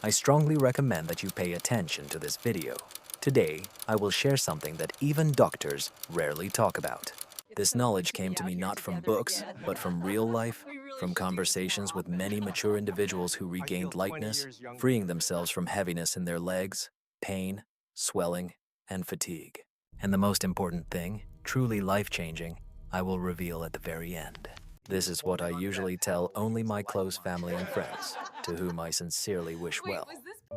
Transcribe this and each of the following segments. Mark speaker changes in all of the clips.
Speaker 1: I strongly recommend that you pay attention to this video. Today, I will share something that even doctors rarely talk about. This knowledge came to me not from books, but from real life, from conversations with many mature individuals who regained lightness, freeing themselves from heaviness in their legs, pain, swelling, and fatigue. And the most important thing, truly life-changing, I will reveal at the very end. This is what I usually tell only my close family and friends, to whom I sincerely wish well.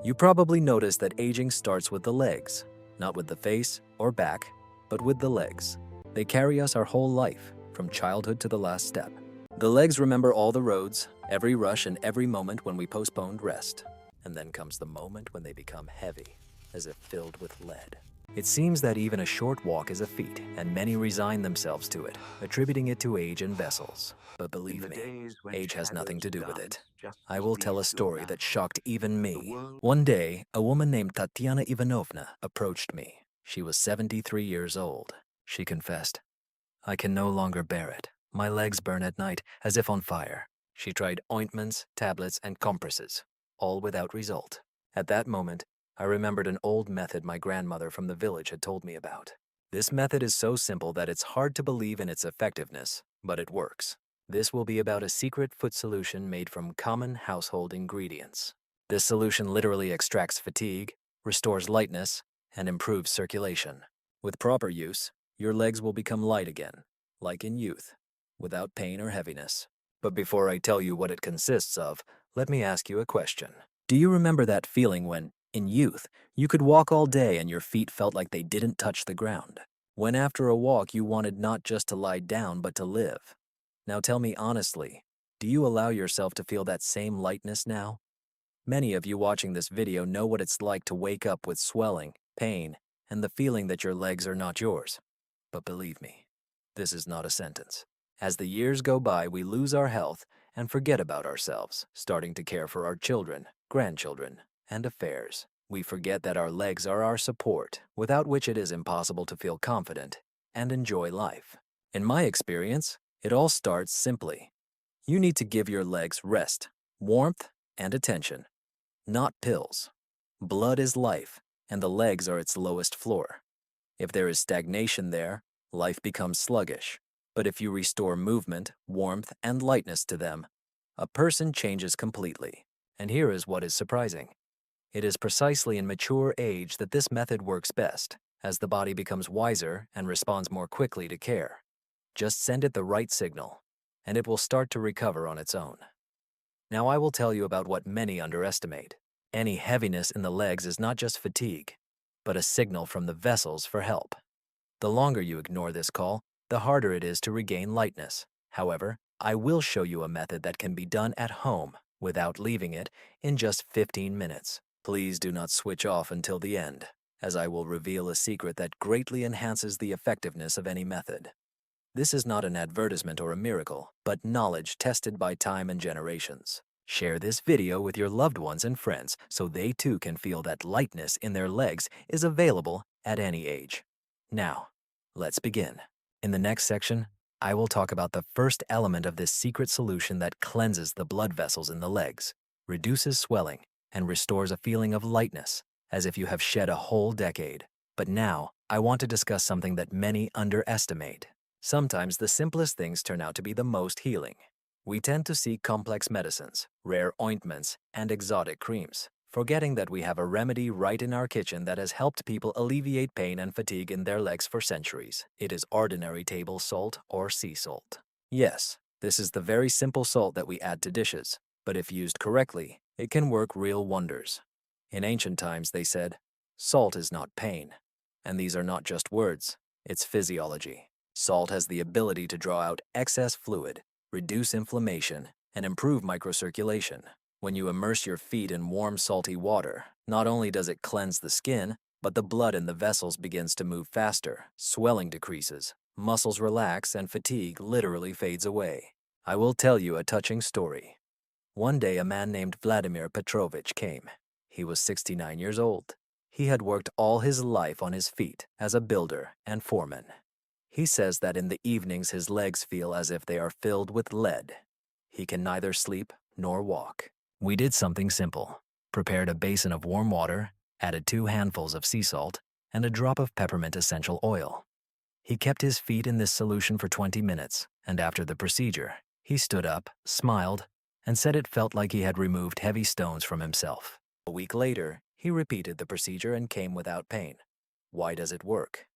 Speaker 1: You probably noticed that aging starts with the legs, not with the face or back, but with the legs. They carry us our whole life, from childhood to the last step. The legs remember all the roads, every rush, and every moment when we postponed rest. And then comes the moment when they become heavy, as if filled with lead. It seems that even a short walk is a feat, and many resign themselves to it, attributing it to age and vessels. But believe me, age has nothing to do with it. I will tell a story that shocked even me. One day, a woman named Tatiana Ivanovna approached me. She was 73 years old. She confessed, "I can no longer bear it. My legs burn at night as if on fire." She tried ointments, tablets, and compresses, all without result. At that moment, I remembered an old method my grandmother from the village had told me about. This method is so simple that it's hard to believe in its effectiveness, but it works. This will be about a secret foot solution made from common household ingredients. This solution literally extracts fatigue, restores lightness, and improves circulation. With proper use, your legs will become light again, like in youth, without pain or heaviness. But before I tell you what it consists of, let me ask you a question. Do you remember that feeling when, in youth, you could walk all day and your feet felt like they didn't touch the ground? When after a walk you wanted not just to lie down but to live? Now tell me honestly, do you allow yourself to feel that same lightness now? Many of you watching this video know what it's like to wake up with swelling, pain, and the feeling that your legs are not yours. But believe me, this is not a sentence. As the years go by, we lose our health and forget about ourselves, starting to care for our children, grandchildren, and affairs. We forget that our legs are our support, without which it is impossible to feel confident and enjoy life. In my experience, it all starts simply. You need to give your legs rest, warmth, and attention, not pills. Blood is life, and the legs are its lowest floor. If there is stagnation there, life becomes sluggish. But if you restore movement, warmth, and lightness to them, a person changes completely. And here is what is surprising. It is precisely in mature age that this method works best, as the body becomes wiser and responds more quickly to care. Just send it the right signal, and it will start to recover on its own. Now I will tell you about what many underestimate. Any heaviness in the legs is not just fatigue, but a signal from the vessels for help. The longer you ignore this call, the harder it is to regain lightness. However, I will show you a method that can be done at home without leaving it in just 15 minutes. Please do not switch off until the end, as I will reveal a secret that greatly enhances the effectiveness of any method. This is not an advertisement or a miracle, but knowledge tested by time and generations. Share this video with your loved ones and friends so they too can feel that lightness in their legs is available at any age. Now, let's begin. In the next section, I will talk about the first element of this secret solution that cleanses the blood vessels in the legs, reduces swelling, and restores a feeling of lightness, as if you have shed a whole decade. But now, I want to discuss something that many underestimate. Sometimes the simplest things turn out to be the most healing. We tend to seek complex medicines, rare ointments, and exotic creams, forgetting that we have a remedy right in our kitchen that has helped people alleviate pain and fatigue in their legs for centuries. It is ordinary table salt or sea salt. Yes, this is the very simple salt that we add to dishes, but if used correctly, it can work real wonders. In ancient times, they said, "Salt is not pain." And these are not just words, it's physiology. Salt has the ability to draw out excess fluid, reduce inflammation, and improve microcirculation. When you immerse your feet in warm, salty water, not only does it cleanse the skin, but the blood in the vessels begins to move faster, swelling decreases, muscles relax, and fatigue literally fades away. I will tell you a touching story. One day, a man named Vladimir Petrovich came. He was 69 years old. He had worked all his life on his feet as a builder and foreman. He says that in the evenings his legs feel as if they are filled with lead. He can neither sleep nor walk. We did something simple. prepared a basin of warm water, added 2 handfuls of sea salt, and a drop of peppermint essential oil. He kept his feet in this solution for 20 minutes, and after the procedure, he stood up, smiled, and said it felt like he had removed heavy stones from himself. A week later, he repeated the procedure and came without pain. Why does it work?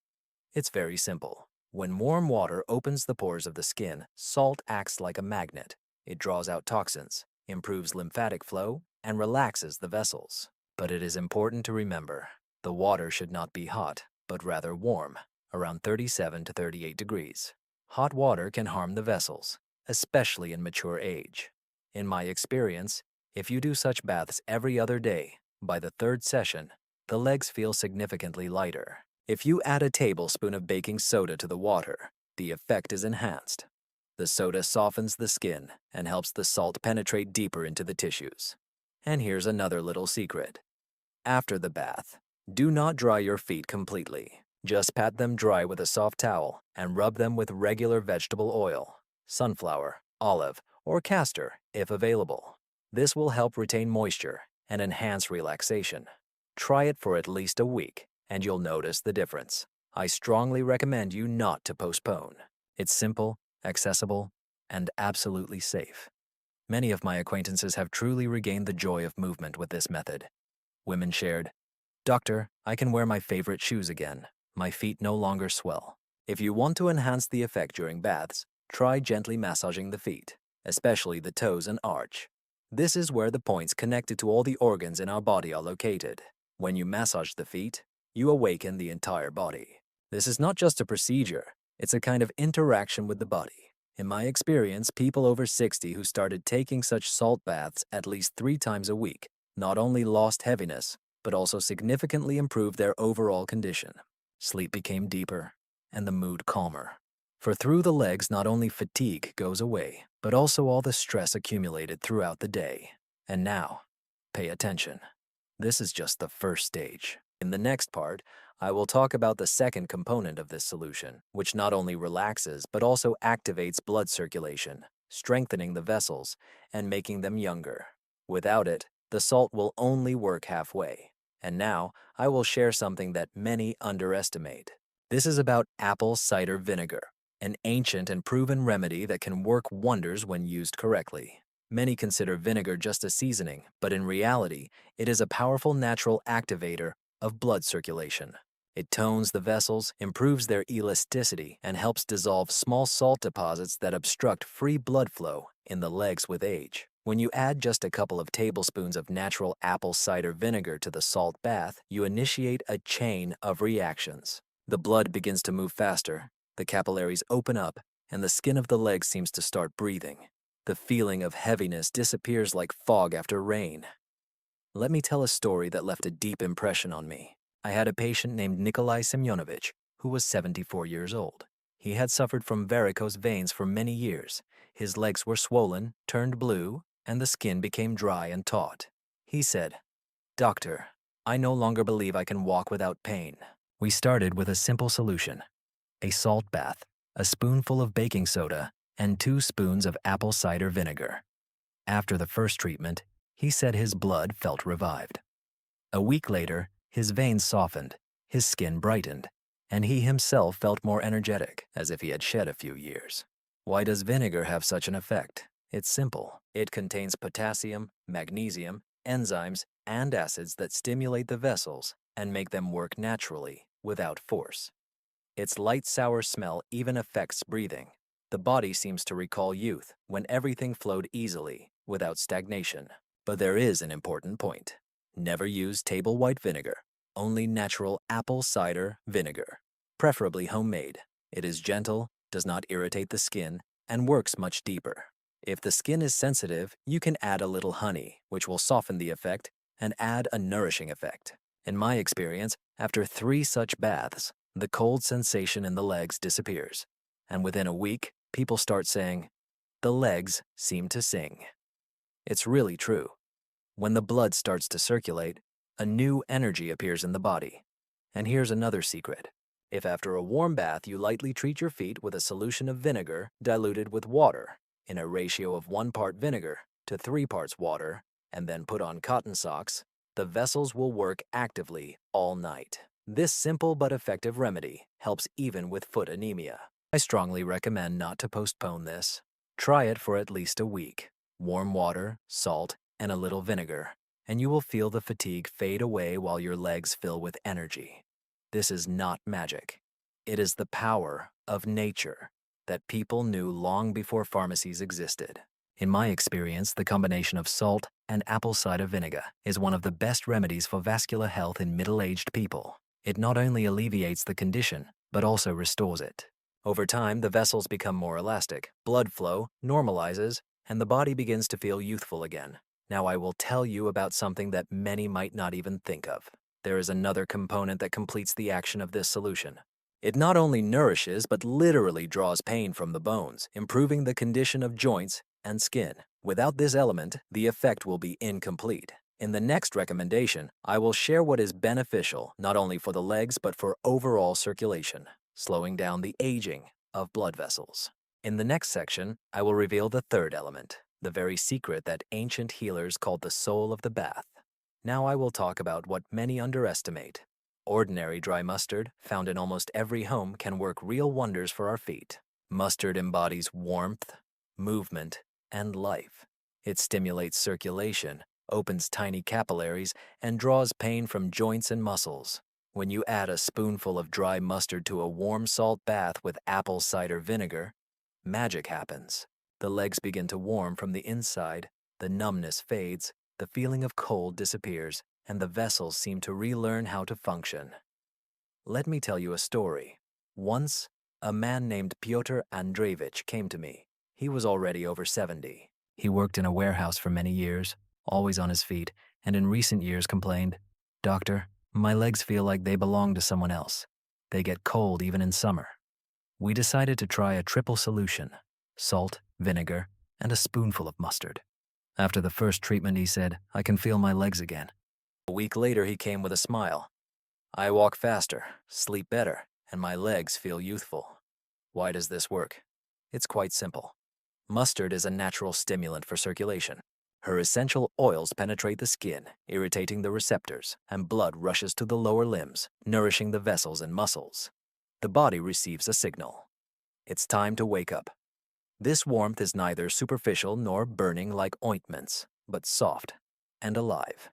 Speaker 1: It's very simple. When warm water opens the pores of the skin, salt acts like a magnet. It draws out toxins, improves lymphatic flow, and relaxes the vessels. But it is important to remember, the water should not be hot, but rather warm, around 37 to 38 degrees. Hot water can harm the vessels, especially in mature age. In my experience, if you do such baths every other day, by the 3rd session, the legs feel significantly lighter. If you add a tablespoon of baking soda to the water, the effect is enhanced. The soda softens the skin and helps the salt penetrate deeper into the tissues. And here's another little secret. After the bath, do not dry your feet completely. Just pat them dry with a soft towel and rub them with regular vegetable oil, sunflower, olive, or castor if available. This will help retain moisture and enhance relaxation. Try it for at least a week, and you'll notice the difference. I strongly recommend you not to postpone. It's simple, accessible, and absolutely safe. Many of my acquaintances have truly regained the joy of movement with this method. Women shared, "Doctor, I can wear my favorite shoes again. My feet no longer swell." If you want to enhance the effect during baths, try gently massaging the feet, especially the toes and arch. This is where the points connected to all the organs in our body are located. When you massage the feet, you awaken the entire body. This is not just a procedure, it's a kind of interaction with the body. In my experience, people over 60 who started taking such salt baths at least 3 times a week not only lost heaviness, but also significantly improved their overall condition. Sleep became deeper, and the mood calmer. For through the legs, not only fatigue goes away, but also all the stress accumulated throughout the day. And now, pay attention. This is just the first stage. In the next part, I will talk about the second component of this solution, which not only relaxes, but also activates blood circulation, strengthening the vessels and making them younger. Without it, the salt will only work halfway. And now, I will share something that many underestimate. This is about apple cider vinegar, an ancient and proven remedy that can work wonders when used correctly. Many consider vinegar just a seasoning, but in reality, it is a powerful natural activator of blood circulation. It tones the vessels, improves their elasticity, and helps dissolve small salt deposits that obstruct free blood flow in the legs with age. When you add just a couple of tablespoons of natural apple cider vinegar to the salt bath, you initiate a chain of reactions. The blood begins to move faster, the capillaries open up, and the skin of the legs seems to start breathing. The feeling of heaviness disappears like fog after rain. Let me tell a story that left a deep impression on me. I had a patient named Nikolai Semyonovich, who was 74 years old. He had suffered from varicose veins for many years. His legs were swollen, turned blue, and the skin became dry and taut. He said, "Doctor, I no longer believe I can walk without pain." We started with a simple solution: a salt bath, a spoonful of baking soda, and 2 spoons of apple cider vinegar. After the first treatment, he said his blood felt revived. A week later, his veins softened, his skin brightened, and he himself felt more energetic, as if he had shed a few years. Why does vinegar have such an effect? It's simple. It contains potassium, magnesium, enzymes, and acids that stimulate the vessels and make them work naturally, without force. Its light sour smell even affects breathing. The body seems to recall youth when everything flowed easily, without stagnation. But there is an important point. Never use table white vinegar, only natural apple cider vinegar, preferably homemade. It is gentle, does not irritate the skin, and works much deeper. If the skin is sensitive, you can add a little honey, which will soften the effect and add a nourishing effect. In my experience, after 3 such baths, the cold sensation in the legs disappears, and within a week, people start saying, "The legs seem to sing." It's really true. When the blood starts to circulate, a new energy appears in the body. And here's another secret. If after a warm bath you lightly treat your feet with a solution of vinegar diluted with water in a ratio of 1 part vinegar to 3 parts water, and then put on cotton socks, the vessels will work actively all night. This simple but effective remedy helps even with foot anemia. I strongly recommend not to postpone this. Try it for at least a week. Warm water, salt, and a little vinegar, and you will feel the fatigue fade away while your legs fill with energy. This is not magic. It is the power of nature that people knew long before pharmacies existed. In my experience, the combination of salt and apple cider vinegar is one of the best remedies for vascular health in middle-aged people. It not only alleviates the condition, but also restores it. Over time, the vessels become more elastic, blood flow normalizes, and the body begins to feel youthful again. Now I will tell you about something that many might not even think of. There is another component that completes the action of this solution. It not only nourishes, but literally draws pain from the bones, improving the condition of joints and skin. Without this element, the effect will be incomplete. In the next recommendation, I will share what is beneficial not only for the legs but for overall circulation, slowing down the aging of blood vessels. In the next section, I will reveal the third element, the very secret that ancient healers called the soul of the bath. Now I will talk about what many underestimate. Ordinary dry mustard, found in almost every home, can work real wonders for our feet. Mustard embodies warmth, movement, and life. It stimulates circulation, opens tiny capillaries, and draws pain from joints and muscles. When you add a spoonful of dry mustard to a warm salt bath with apple cider vinegar, magic happens. The legs begin to warm from the inside, the numbness fades, the feeling of cold disappears, and the vessels seem to relearn how to function. Let me tell you a story. Once, a man named Pyotr Andreevich came to me. He was already over 70. He worked in a warehouse for many years, always on his feet, and in recent years complained, "Doctor, my legs feel like they belong to someone else. They get cold even in summer." We decided to try a triple solution: salt, vinegar, and a spoonful of mustard. After the first treatment, he said, "I can feel my legs again." A week later, he came with a smile. "I walk faster, sleep better, and my legs feel youthful." Why does this work? It's quite simple. Mustard is a natural stimulant for circulation. Her essential oils penetrate the skin, irritating the receptors, and blood rushes to the lower limbs, nourishing the vessels and muscles. The body receives a signal. It's time to wake up. This warmth is neither superficial nor burning like ointments, but soft and alive.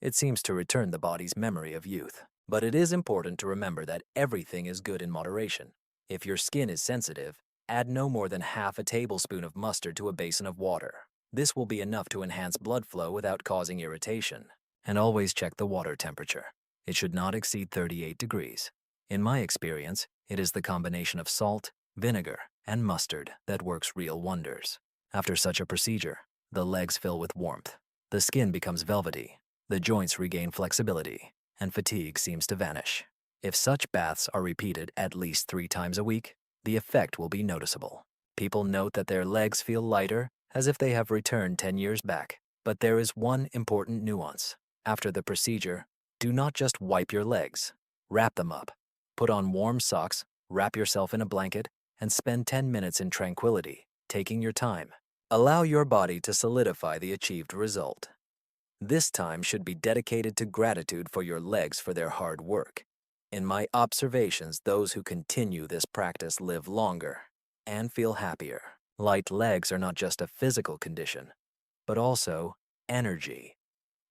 Speaker 1: It seems to return the body's memory of youth. But it is important to remember that everything is good in moderation. If your skin is sensitive, add no more than half a tablespoon of mustard to a basin of water. This will be enough to enhance blood flow without causing irritation. And always check the water temperature. It should not exceed 38 degrees. In my experience, it is the combination of salt, vinegar, and mustard that works real wonders. After such a procedure, the legs fill with warmth. The skin becomes velvety. The joints regain flexibility, and fatigue seems to vanish. If such baths are repeated at least 3 times a week, the effect will be noticeable. People note that their legs feel lighter, as if they have returned 10 years back. But there is one important nuance. After the procedure, do not just wipe your legs. Wrap them up. Put on warm socks, wrap yourself in a blanket, and spend 10 minutes in tranquility, taking your time. Allow your body to solidify the achieved result. This time should be dedicated to gratitude for your legs for their hard work. In my observations, those who continue this practice live longer and feel happier. Light legs are not just a physical condition, but also energy,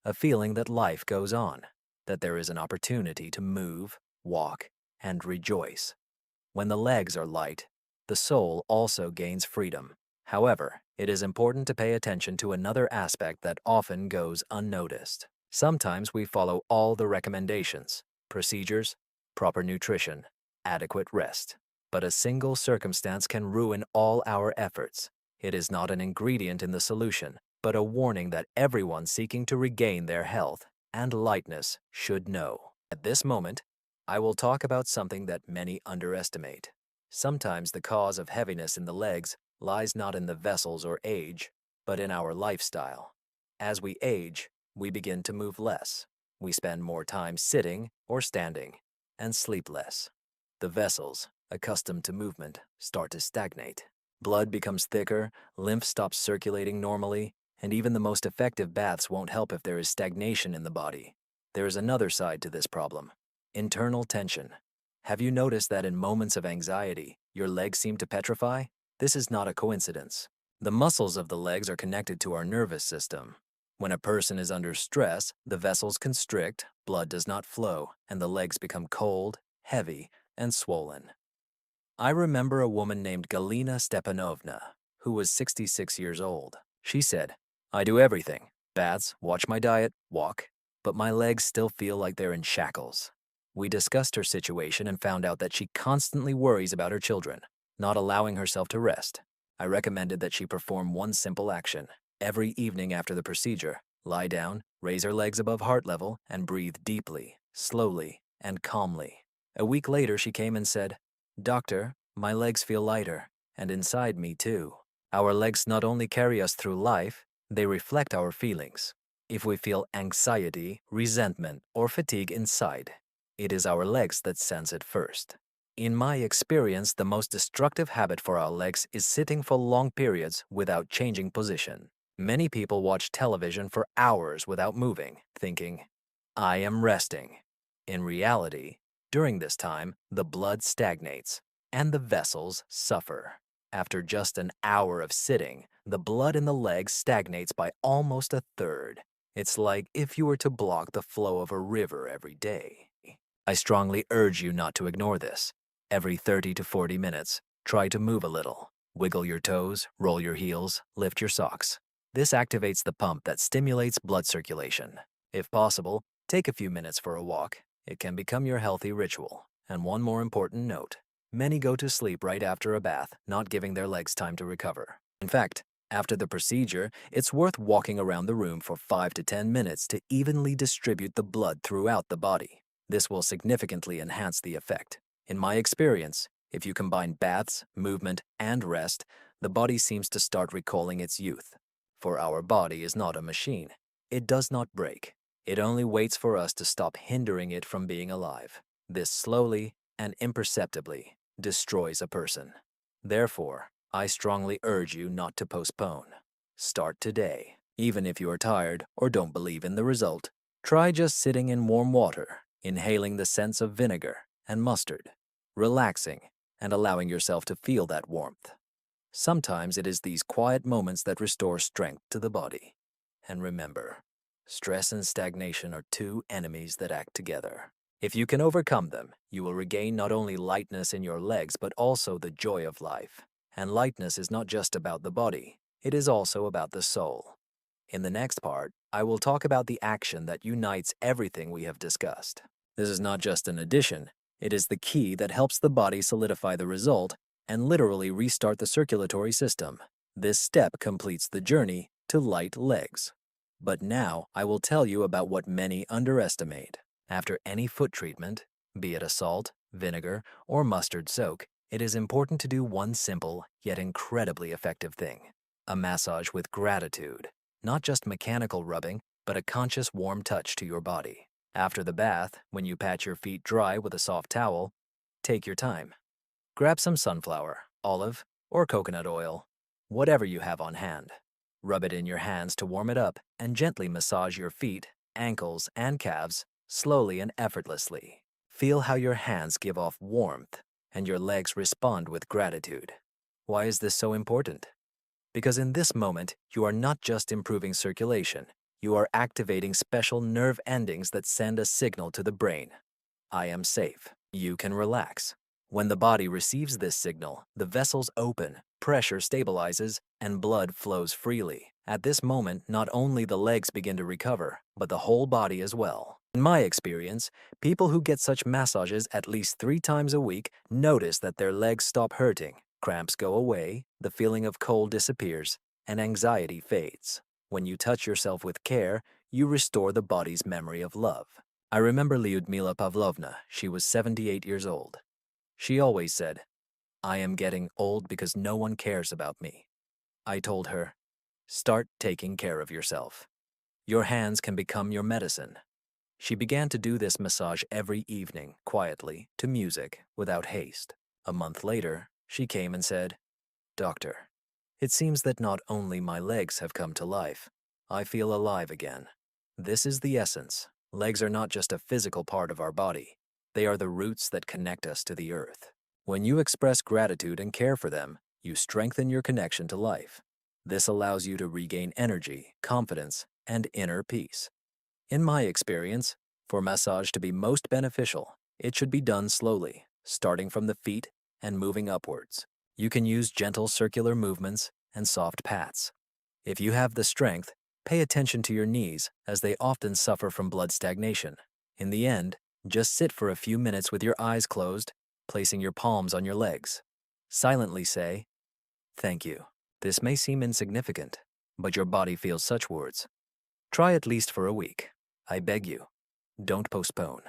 Speaker 1: a feeling that life goes on, that there is an opportunity to move, walk, and rejoice. When the legs are light, the soul also gains freedom. However, it is important to pay attention to another aspect that often goes unnoticed. Sometimes we follow all the recommendations, procedures, proper nutrition, adequate rest. But a single circumstance can ruin all our efforts. It is not an ingredient in the solution, but a warning that everyone seeking to regain their health and lightness should know. At this moment, I will talk about something that many underestimate. Sometimes the cause of heaviness in the legs lies not in the vessels or age, but in our lifestyle. As we age, we begin to move less. We spend more time sitting or standing, and sleep less. The vessels, accustomed to movement, start to stagnate. Blood becomes thicker, lymph stops circulating normally, And even the most effective baths won't help if there is stagnation in the body. There is another side to this problem: internal tension. Have you noticed that in moments of anxiety, your legs seem to petrify? This is not a coincidence. The muscles of the legs are connected to our nervous system. When a person is under stress, the vessels constrict, blood does not flow, and the legs become cold, heavy, and swollen. I remember a woman named Galina Stepanovna, who was 66 years old. She said, "I do everything: baths, watch my diet, walk, but my legs still feel like they're in shackles." We discussed her situation and found out that she constantly worries about her children, not allowing herself to rest. I recommended that she perform one simple action. Every evening after the procedure, lie down, raise her legs above heart level, and breathe deeply, slowly, and calmly. A week later, she came and said, "Doctor, my legs feel lighter, and inside me too." Our legs not only carry us through life, they reflect our feelings. If we feel anxiety, resentment, or fatigue inside, it is our legs that sense it first. In my experience, the most destructive habit for our legs is sitting for long periods without changing position. Many people watch television for hours without moving, thinking, "I am resting." In reality, during this time, the blood stagnates and the vessels suffer. After just an hour of sitting, the blood in the legs stagnates by almost a third. It's like if you were to block the flow of a river every day. I strongly urge you not to ignore this. Every 30 to 40 minutes, try to move a little. Wiggle your toes, roll your heels, lift your socks. This activates the pump that stimulates blood circulation. If possible, take a few minutes for a walk. It can become your healthy ritual. And one more important note: many go to sleep right after a bath, not giving their legs time to recover. In fact, after the procedure, it's worth walking around the room for 5 to 10 minutes to evenly distribute the blood throughout the body. This will significantly enhance the effect. In my experience, if you combine baths, movement, and rest, the body seems to start recalling its youth. For our body is not a machine. It does not break. It only waits for us to stop hindering it from being alive. This slowly and imperceptibly destroys a person. Therefore, I strongly urge you not to postpone. Start today. Even if you are tired or don't believe in the result, try just sitting in warm water, inhaling the scents of vinegar and mustard, relaxing, and allowing yourself to feel that warmth. Sometimes it is these quiet moments that restore strength to the body. And remember, stress and stagnation are two enemies that act together. If you can overcome them, you will regain not only lightness in your legs, but also the joy of life. And lightness is not just about the body, it is also about the soul. In the next part, I will talk about the action that unites everything we have discussed. This is not just an addition, it is the key that helps the body solidify the result and literally restart the circulatory system. This step completes the journey to light legs. But now I will tell you about what many underestimate. After any foot treatment, be it a salt, vinegar, or mustard soak, it is important to do one simple yet incredibly effective thing: a massage with gratitude. Not just mechanical rubbing, but a conscious warm touch to your body. After the bath, when you pat your feet dry with a soft towel, take your time. Grab some sunflower, olive, or coconut oil, whatever you have on hand. Rub it in your hands to warm it up and gently massage your feet, ankles, and calves slowly and effortlessly. Feel how your hands give off warmth and your legs respond with gratitude. Why is this so important? Because in this moment, you are not just improving circulation, you are activating special nerve endings that send a signal to the brain. I am safe. You can relax. When the body receives this signal, the vessels open, pressure stabilizes, and blood flows freely. At this moment, not only the legs begin to recover, but the whole body as well. In my experience, people who get such massages at least 3 times a week notice that their legs stop hurting, cramps go away, the feeling of cold disappears, and anxiety fades. When you touch yourself with care, you restore the body's memory of love. I remember Lyudmila Pavlovna. She was 78 years old. She always said, "I am getting old because no one cares about me." I told her, "Start taking care of yourself. Your hands can become your medicine." She began to do this massage every evening, quietly, to music, without haste. A month later, she came and said, "Doctor, it seems that not only my legs have come to life, I feel alive again. This is the essence. Legs are not just a physical part of our body. They are the roots that connect us to the earth. When you express gratitude and care for them, you strengthen your connection to life. This allows you to regain energy, confidence, and inner peace. In my experience, for massage to be most beneficial, it should be done slowly, starting from the feet and moving upwards. You can use gentle circular movements and soft pats. If you have the strength, pay attention to your knees as they often suffer from blood stagnation. In the end, just sit for a few minutes with your eyes closed, placing your palms on your legs. Silently say, "Thank you." This may seem insignificant, but your body feels such words. Try at least for a week. I beg you, don't postpone.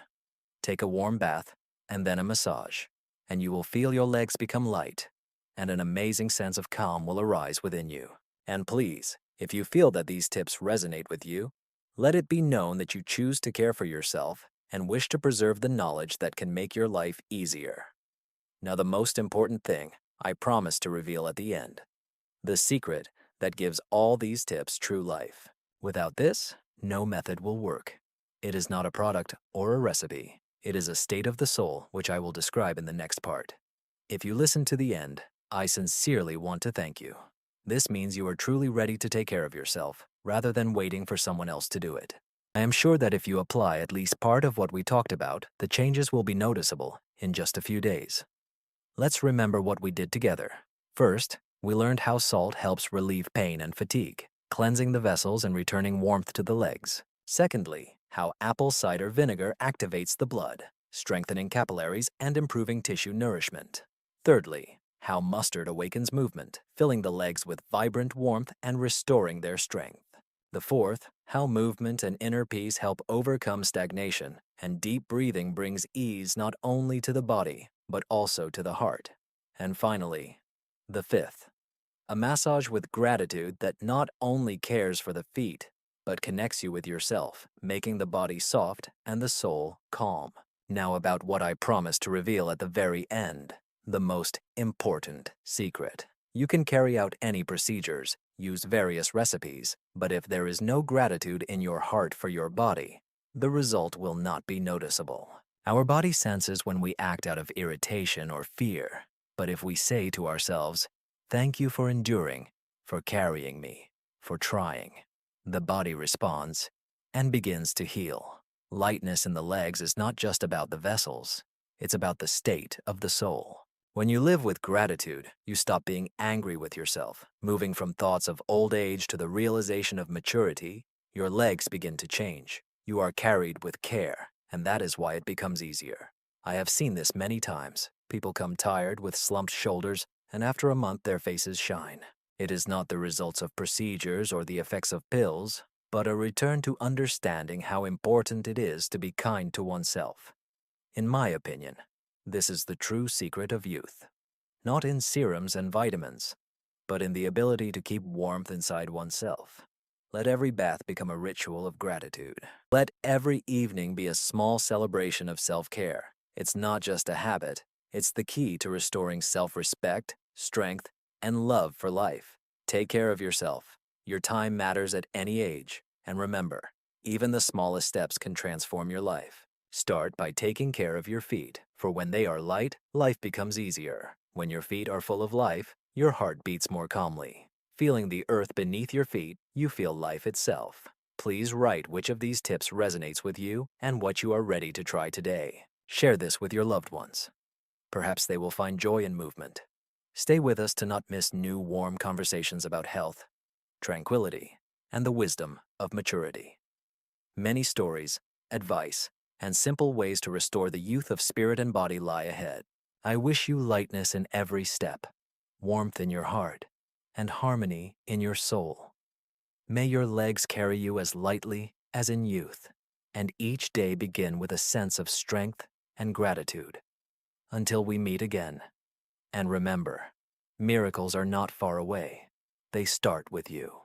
Speaker 1: Take a warm bath and then a massage, and you will feel your legs become light, and an amazing sense of calm will arise within you. And please, if you feel that these tips resonate with you, let it be known that you choose to care for yourself and wish to preserve the knowledge that can make your life easier. Now, the most important thing I promise to reveal at the end, the secret that gives all these tips true life. Without this, no method will work. It is not a product or a recipe. It is a state of the soul, which I will describe in the next part. If you listen to the end, I sincerely want to thank you. This means you are truly ready to take care of yourself, rather than waiting for someone else to do it. I am sure that if you apply at least part of what we talked about, the changes will be noticeable in just a few days. Let's remember what we did together. First, we learned how salt helps relieve pain and fatigue, cleansing the vessels and returning warmth to the legs. Secondly, how apple cider vinegar activates the blood, strengthening capillaries and improving tissue nourishment. Thirdly, how mustard awakens movement, filling the legs with vibrant warmth and restoring their strength. The fourth, how movement and inner peace help overcome stagnation, and deep breathing brings ease not only to the body, but also to the heart. And finally, the fifth, a massage with gratitude that not only cares for the feet, but connects you with yourself, making the body soft and the soul calm. Now about what I promised to reveal at the very end, the most important secret. You can carry out any procedures, use various recipes, but if there is no gratitude in your heart for your body, the result will not be noticeable. Our body senses when we act out of irritation or fear, but if we say to ourselves, "Thank you for enduring, for carrying me, for trying," the body responds and begins to heal. Lightness in the legs is not just about the vessels, it's about the state of the soul. When you live with gratitude, you stop being angry with yourself. Moving from thoughts of old age to the realization of maturity, your legs begin to change. You are carried with care, and that is why it becomes easier. I have seen this many times. People come tired with slumped shoulders, and after a month their faces shine. It is not the results of procedures or the effects of pills, but a return to understanding how important it is to be kind to oneself. In my opinion, this is the true secret of youth. Not in serums and vitamins, but in the ability to keep warmth inside oneself. Let every bath become a ritual of gratitude. Let every evening be a small celebration of self-care. It's not just a habit, it's the key to restoring self-respect, strength, and love for life. Take care of yourself. Your time matters at any age. And remember, even the smallest steps can transform your life. Start by taking care of your feet, for when they are light, life becomes easier. When your feet are full of life, your heart beats more calmly. Feeling the earth beneath your feet, you feel life itself. Please write which of these tips resonates with you and what you are ready to try today. Share this with your loved ones. Perhaps they will find joy in movement. Stay with us to not miss new warm conversations about health, tranquility, and the wisdom of maturity. Many stories, advice, and simple ways to restore the youth of spirit and body lie ahead. I wish you lightness in every step, warmth in your heart, and harmony in your soul. May your legs carry you as lightly as in youth, and each day begin with a sense of strength and gratitude. Until we meet again. And remember, miracles are not far away. They start with you.